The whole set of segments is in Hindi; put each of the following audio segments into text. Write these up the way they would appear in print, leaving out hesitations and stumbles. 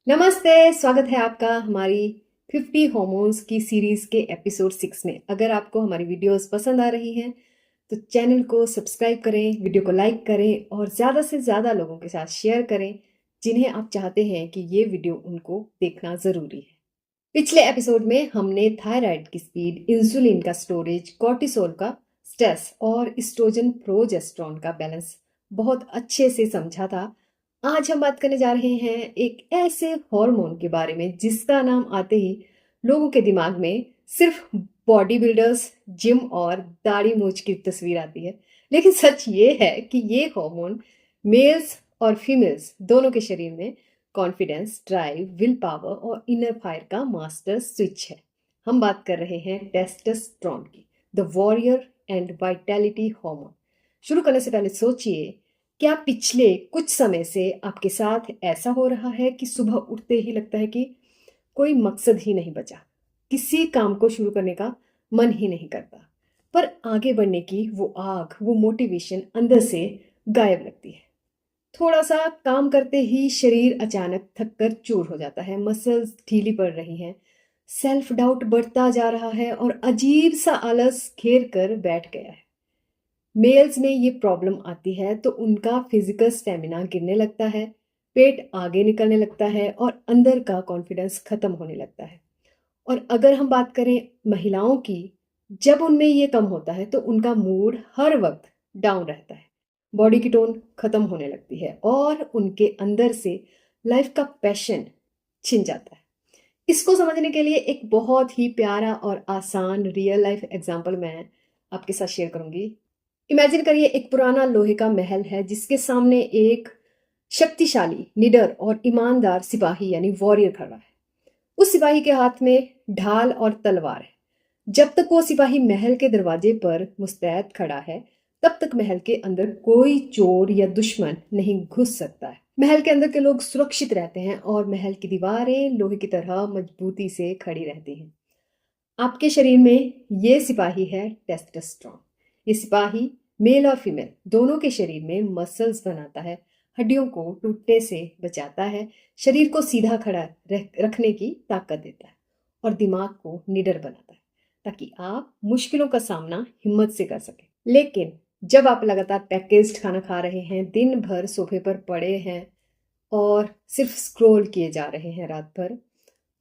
नमस्ते, स्वागत है आपका हमारी 50 हॉर्मोन्स की सीरीज के एपिसोड 6 में। अगर आपको हमारी वीडियोस पसंद आ रही हैं तो चैनल को सब्सक्राइब करें, वीडियो को लाइक करें और ज़्यादा से ज़्यादा लोगों के साथ शेयर करें जिन्हें आप चाहते हैं कि ये वीडियो उनको देखना ज़रूरी है। पिछले एपिसोड में हमने थायराइड की स्पीड, इंसुलिन का स्टोरेज, कॉर्टिसोल का स्ट्रेस और एस्ट्रोजन प्रोजेस्टेरोन का बैलेंस बहुत अच्छे से समझा था। आज हम बात करने जा रहे हैं एक ऐसे हार्मोन के बारे में जिसका नाम आते ही लोगों के दिमाग में सिर्फ बॉडी बिल्डर्स, जिम और दाढ़ी मूंछ की तस्वीर आती है। लेकिन सच ये है कि ये हार्मोन मेल्स और फीमेल्स दोनों के शरीर में कॉन्फिडेंस, ड्राइव, विल पावर और इनर फायर का मास्टर स्विच है। हम बात कर रहे हैं टेस्टोस्टेरोन की, the warrior and vitality hormone. शुरू करने से पहले सोचिए, क्या पिछले कुछ समय से आपके साथ ऐसा हो रहा है कि सुबह उठते ही लगता है कि कोई मकसद ही नहीं बचा, किसी काम को शुरू करने का मन ही नहीं करता, पर आगे बढ़ने की वो आग, वो मोटिवेशन अंदर से गायब लगती है। थोड़ा सा काम करते ही शरीर अचानक थक कर चूर हो जाता है, मसल्स ढीली पड़ रही हैं, सेल्फ डाउट बढ़ता जा रहा है और अजीब सा आलस घेर कर बैठ गया है। मेल्स में ये प्रॉब्लम आती है तो उनका फिजिकल स्टेमिना गिरने लगता है, पेट आगे निकलने लगता है और अंदर का कॉन्फिडेंस खत्म होने लगता है। और अगर हम बात करें महिलाओं की, जब उनमें ये कम होता है तो उनका मूड हर वक्त डाउन रहता है, बॉडी की टोन खत्म होने लगती है और उनके अंदर से लाइफ का पैशन छिन जाता है। इसको समझने के लिए एक बहुत ही प्यारा और आसान रियल लाइफ एग्जांपल मैं आपके साथ शेयर करूंगी। इमेजिन करिए, एक पुराना लोहे का महल है जिसके सामने एक शक्तिशाली, निडर और ईमानदार सिपाही यानी वॉरियर खड़ा है। उस सिपाही के हाथ में ढाल और तलवार है। जब तक वो सिपाही महल के दरवाजे पर मुस्तैद खड़ा है, तब तक महल के अंदर कोई चोर या दुश्मन नहीं घुस सकता है। महल के अंदर के लोग सुरक्षित रहते हैं और महल की दीवारें लोहे की तरह मजबूती से खड़ी रहती हैं। आपके शरीर में ये सिपाही है टेस्टोस्टेरोन। ये सिपाही मेल और फीमेल दोनों के शरीर में मसल्स बनाता है, हड्डियों को टूटने से बचाता है, शरीर को सीधा खड़ा रखने की ताकत देता है और दिमाग को निडर बनाता है ताकि आप मुश्किलों का सामना हिम्मत से कर सकें। लेकिन जब आप लगातार पैकेज्ड खाना खा रहे हैं, दिन भर सोफे पर पड़े हैं और सिर्फ स्क्रॉल किए जा रहे हैं रात भर,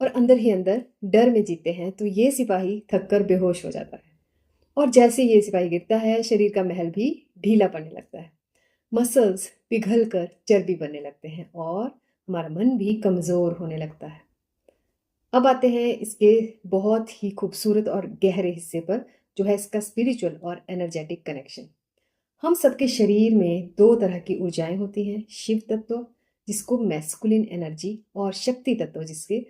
और अंदर ही अंदर डर में जीते हैं, तो ये सिपाही थककर बेहोश हो जाता है। और जैसे ये सिपाही गिरता है, शरीर का महल भी ढीला पड़ने लगता है, मसल्स पिघल कर चर्बी बनने लगते हैं और हमारा मन भी कमज़ोर होने लगता है। अब आते हैं इसके बहुत ही खूबसूरत और गहरे हिस्से पर, जो है इसका स्पिरिचुअल और एनर्जेटिक कनेक्शन। हम सबके शरीर में दो तरह की ऊर्जाएं होती हैं, शिव तत्व जिसको मैस्कुलिन एनर्जी और शक्ति तत्व जिसके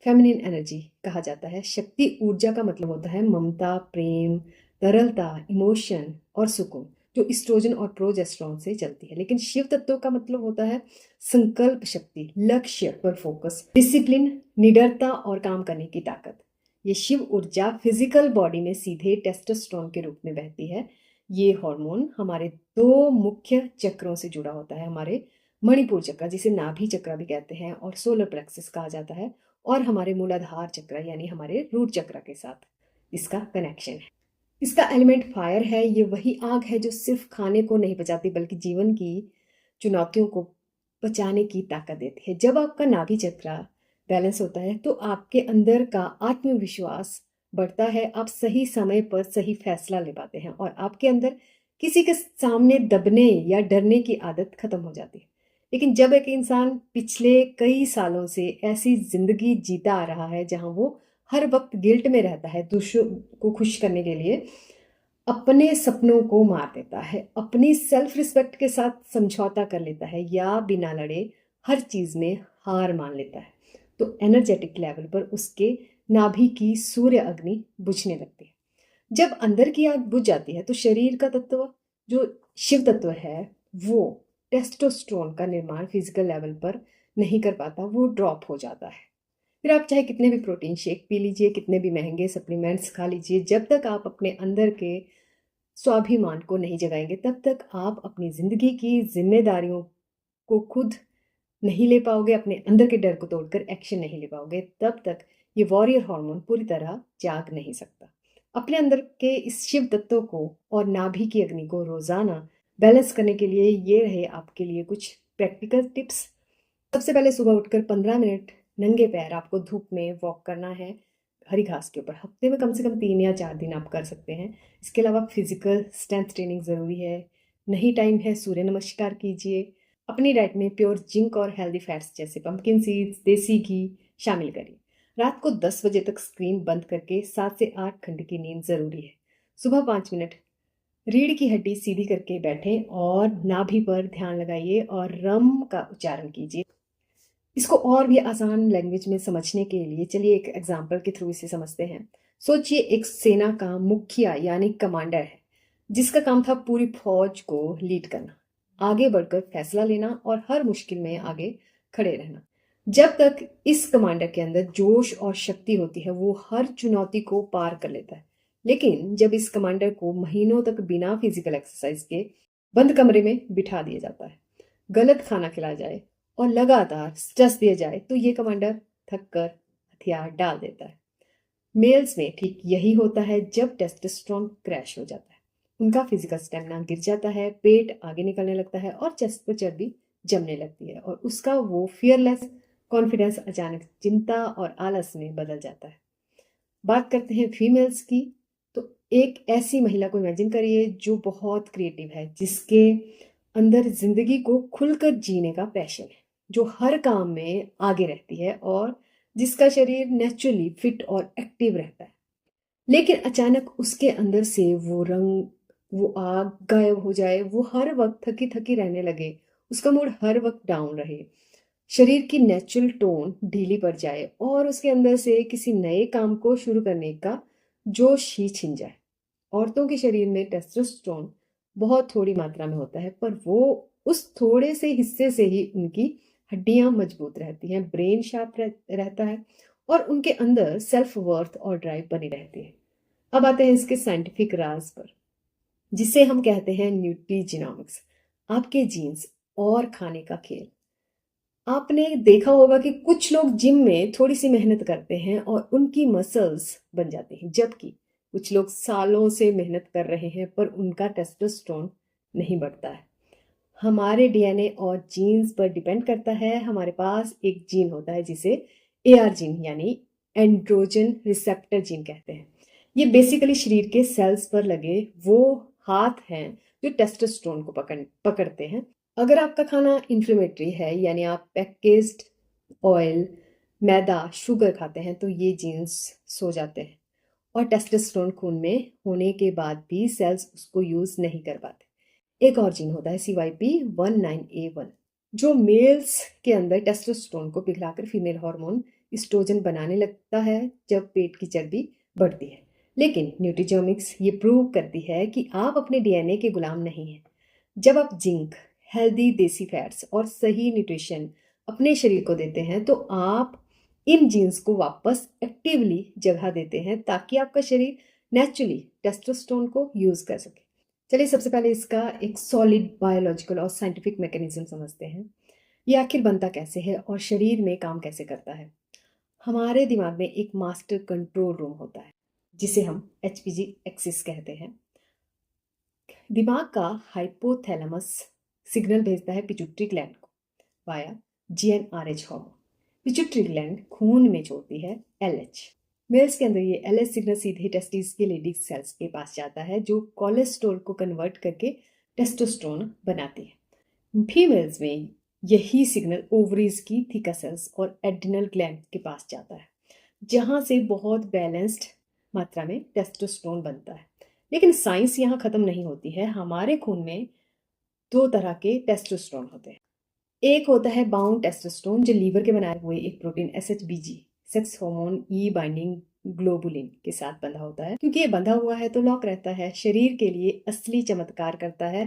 फेमिनिन एनर्जी कहा जाता है। शक्ति ऊर्जा का मतलब होता है ममता, प्रेम, तरलता, इमोशन और सुकून, जो एस्ट्रोजन और प्रोजेस्टेरोन से चलती है। लेकिन शिव तत्व का मतलब होता है संकल्प शक्ति, लक्ष्य पर फोकस, डिसिप्लिन, निडरता और काम करने की ताकत। ये शिव ऊर्जा फिजिकल बॉडी में सीधे टेस्टोस्टेरोन के रूप में बहती है। ये हार्मोन हमारे दो मुख्य चक्रों से जुड़ा होता है, हमारे मणिपुर चक्र जिसे नाभि चक्र भी कहते हैं और सोलर प्लेक्सस कहा जाता है, और हमारे मूलाधार चक्र यानी हमारे रूट चक्र के साथ इसका कनेक्शन है। इसका एलिमेंट फायर है। ये वही आग है जो सिर्फ खाने को नहीं बचाती बल्कि जीवन की चुनौतियों को बचाने की ताकत देती है। जब आपका नाभि चक्र बैलेंस होता है तो आपके अंदर का आत्मविश्वास बढ़ता है, आप सही समय पर सही फैसला ले पाते हैं और आपके अंदर किसी के सामने दबने या डरने की आदत खत्म हो जाती है। लेकिन जब एक इंसान पिछले कई सालों से ऐसी जिंदगी जीता आ रहा है जहां वो हर वक्त गिल्ट में रहता है, दूसरों को खुश करने के लिए अपने सपनों को मार देता है, अपनी सेल्फ रिस्पेक्ट के साथ समझौता कर लेता है या बिना लड़े हर चीज में हार मान लेता है, तो एनर्जेटिक लेवल पर उसके नाभि की सूर्य अग्नि बुझने लगती है। जब अंदर की आग बुझ जाती है तो शरीर का तत्व जो शिव तत्व है वो टेस्टोस्टेरोन का निर्माण फिजिकल लेवल पर नहीं कर पाता, वो ड्रॉप हो जाता है। फिर आप चाहे कितने भी प्रोटीन शेक पी लीजिए, कितने भी महंगे सप्लीमेंट्स खा लीजिए, जब तक आप अपने अंदर के स्वाभिमान को नहीं जगाएंगे तब तक आप अपनी जिंदगी की जिम्मेदारियों को खुद नहीं ले पाओगे, अपने अंदर के डर को तोड़कर एक्शन नहीं ले पाओगे, तब तक ये वॉरियर हार्मोन पूरी तरह जाग नहीं सकता। अपने अंदर के इस शिव तत्व को और नाभि की अग्नि को रोजाना बैलेंस करने के लिए ये रहे आपके लिए कुछ प्रैक्टिकल टिप्स। सबसे पहले सुबह उठकर 15 मिनट नंगे पैर आपको धूप में वॉक करना है, हरी घास के ऊपर। हफ्ते में कम से कम 3 या 4 दिन आप कर सकते हैं। इसके अलावा फिजिकल स्ट्रेंथ ट्रेनिंग ज़रूरी है। नहीं टाइम है, सूर्य नमस्कार कीजिए। अपनी डाइट में प्योर जिंक और हेल्दी फैट्स जैसे पंपकिन सीड्स, देसी घी शामिल करिए। रात को 10 बजे तक स्क्रीन बंद करके 7 से 8 घंटे की नींद ज़रूरी है। सुबह 5 मिनट रीढ़ की हड्डी सीधी करके बैठें और नाभि पर ध्यान लगाइए और रम का उच्चारण कीजिए। इसको और भी आसान लैंग्वेज में समझने के लिए चलिए एक एग्जाम्पल के थ्रू इसे समझते हैं। सोचिए एक सेना का मुखिया यानी कमांडर है, जिसका काम था पूरी फौज को लीड करना, आगे बढ़कर फैसला लेना और हर मुश्किल में आगे खड़े रहना। जब तक इस कमांडर के अंदर जोश और शक्ति होती है, वो हर चुनौती को पार कर लेता है। लेकिन जब इस कमांडर को महीनों तक बिना फिजिकल एक्सरसाइज के बंद कमरे में बिठा दिया जाता है, गलत खाना खिलाया जाए और लगातार स्ट्रेस दिया जाए, तो ये कमांडर थक कर हथियार डाल देता है। मेल्स में ठीक यही होता है। जब टेस्टोस्टेरोन क्रैश हो जाता है, उनका फिजिकल स्टेमिना गिर जाता है, पेट आगे निकलने लगता है और चेस्ट पर चर्बी जमने लगती है और उसका वो फियरलेस कॉन्फिडेंस अचानक चिंता और आलस में बदल जाता है। बात करते हैं फीमेल्स की, तो एक ऐसी महिला को इमेजिन करिए जो बहुत क्रिएटिव है, जिसके अंदर जिंदगी को खुलकर जीने का पैशन है, जो हर काम में आगे रहती है और जिसका शरीर नेचुरली फिट और एक्टिव रहता है। लेकिन अचानक उसके अंदर से वो रंग, वो आग गायब हो जाए, वो हर वक्त थकी थकी रहने लगे, उसका मूड हर वक्त डाउन रहे, शरीर की नेचुरल टोन ढीली पड़ जाए और उसके अंदर से किसी नए काम को शुरू करने का जोश ही छिन जाए। औरतों के शरीर में टेस्टोस्टेरोन बहुत थोड़ी मात्रा में होता है, पर वो उस थोड़े से हिस्से से ही उनकी हड्डियां मजबूत रहती हैं, ब्रेन शार्प रहता है और उनके अंदर सेल्फ वर्थ और ड्राइव बनी रहती है। अब आते हैं इसके साइंटिफिक राज पर, जिसे हम कहते हैं न्यूट्रीजिनोमिक्स, आपके जीन्स और खाने का खेल। आपने देखा होगा कि कुछ लोग जिम में थोड़ी सी मेहनत करते हैं और उनकी मसल्स बन जाती हैं, जबकि कुछ लोग सालों से मेहनत कर रहे हैं पर उनका टेस्टोस्टेरोन नहीं बढ़ता है। हमारे डीएनए और जीन्स पर डिपेंड करता है। हमारे पास एक जीन होता है जिसे एआर जीन यानी एंड्रोजन रिसेप्टर जीन कहते हैं। ये बेसिकली शरीर के सेल्स पर लगे वो हाथ हैं जो टेस्टोस्टेरोन को पकड़ते हैं। अगर आपका खाना इन्फ्लेमेटरी है, यानी आप पैकेज्ड ऑयल, मैदा, शुगर खाते हैं, तो ये जीन्स सो जाते हैं और टेस्टोस्टेरोन खून में होने के बाद भी सेल्स उसको यूज नहीं कर पाते। एक और जीन होता है CYP19A1, जो मेल्स के अंदर टेस्टोस्टेरोन को पिघलाकर फीमेल हार्मोन एस्ट्रोजन बनाने लगता है जब पेट की चर्बी बढ़ती है। लेकिन न्यूट्रीजोमिक्स ये प्रूव करती है कि आप अपने डीएनए के गुलाम नहीं हैं। जब आप जिंक, हेल्दी देसी फैट्स और सही न्यूट्रिशन अपने शरीर को देते हैं, तो आप इन जीन्स को वापस एक्टिवली जगह देते हैं ताकि आपका शरीर नेचुरली टेस्टोस्टेरोन को यूज कर सके। चलिए सबसे पहले इसका एक सॉलिड बायोलॉजिकल और साइंटिफिक मैकेनिज्म समझते हैं। ये आखिर बनता कैसे है और शरीर में काम कैसे करता है। हमारे दिमाग में एक मास्टर कंट्रोल रूम होता है, जिसे हम HPG एक्सिस कहते हैं। दिमाग का हाइपोथैलेमस सिग्नल भेजता है पिट्यूटरी ग्लैंड को via GnRH hormone. Pituitary gland खून में छोड़ती है LH। मेल्स के अंदर ये LH सिग्नल सीधे टेस्टिस के लेडी सेल्स के पास जाता है, जो कोलेस्ट्रॉल को कन्वर्ट करके टेस्टोस्टेरोन बनाती है। फीमेल्स में यही सिग्नल ओवरीज की थीका सेल्स और एड्रिनल ग्लैंड के पास जाता है, जहां से बहुत बैलेंस्ड मात्रा में टेस्टोस्टेरोन बनता है। लेकिन साइंस यहाँ खत्म नहीं होती है। हमारे खून में 2 तरह के टेस्टोस्टेरोन होते हैं। एक होता है बाउंड टेस्टोस्टेरोन, जो लीवर के बनाए हुए एक प्रोटीन SHBG, सेक्स हार्मोन ई बाइंडिंग ग्लोबुलिन के साथ बंधा होता है। क्योंकि ये बंधा हुआ है तो लॉक रहता है। शरीर के लिए असली चमत्कार करता है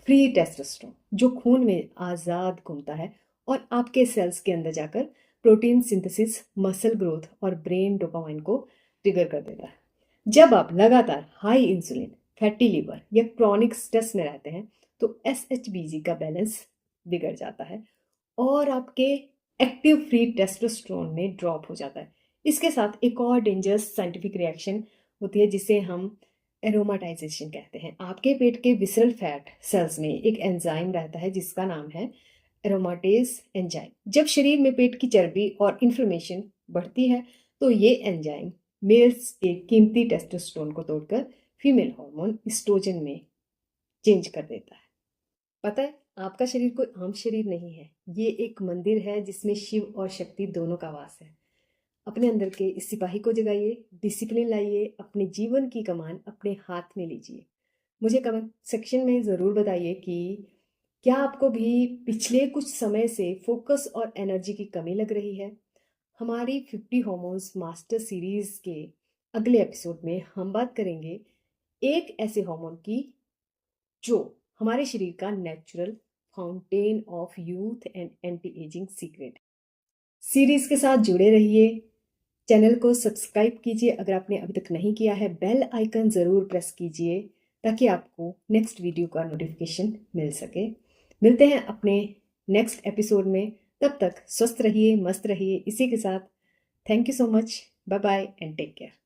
फ्री टेस्टोस्टेरोन, जो खून में आज़ाद घूमता है और आपके सेल्स के अंदर जाकर प्रोटीन सिंथेसिस, मसल ग्रोथ और ब्रेन डोपामाइन को ट्रिगर कर देता है। जब आप लगातार हाई इंसुलिन, फैटी लीवर या क्रॉनिक स्ट्रेस में रहते हैं, तो SHBG का बैलेंस बिगड़ जाता है और आपके एक्टिव फ्री टेस्टोस्टेरोन में ड्रॉप हो जाता है। इसके साथ एक और डेंजरस साइंटिफिक रिएक्शन होती है जिसे हम एरोमाटाइजेशन कहते हैं। आपके पेट के विसरल फैट सेल्स में एक एंजाइम रहता है जिसका नाम है एरोमाटेज एंजाइम। जब शरीर में पेट की चर्बी और इन्फ्लेमेशन बढ़ती है तो ये एंजाइम मेल्स के कीमती टेस्टोस्टेरोन को तोड़कर फीमेल हार्मोन एस्ट्रोजन में चेंज कर देता है। पता है, आपका शरीर कोई आम शरीर नहीं है, ये एक मंदिर है जिसमें शिव और शक्ति दोनों का वास है। अपने अंदर के इस सिपाही को जगाइए, डिसिप्लिन लाइए, अपने जीवन की कमान अपने हाथ में लीजिए। मुझे कमेंट सेक्शन में ज़रूर बताइए कि क्या आपको भी पिछले कुछ समय से फोकस और एनर्जी की कमी लग रही है। हमारी 50 हॉर्मोन्स मास्टर सीरीज के अगले एपिसोड में हम बात करेंगे एक ऐसे हार्मोन की जो हमारे शरीर का natural fountain of youth and anti ageing secret. Series के साथ जुड़े रहिए, चैनल को सब्सक्राइब कीजिए अगर आपने अभी तक नहीं किया है, बेल आइकन ज़रूर प्रेस कीजिए ताकि आपको नेक्स्ट वीडियो का नोटिफिकेशन मिल सके। मिलते हैं अपने नेक्स्ट एपिसोड में, तब तक स्वस्थ रहिए, मस्त रहिए। इसी के साथ thank you so much, bye bye and take care.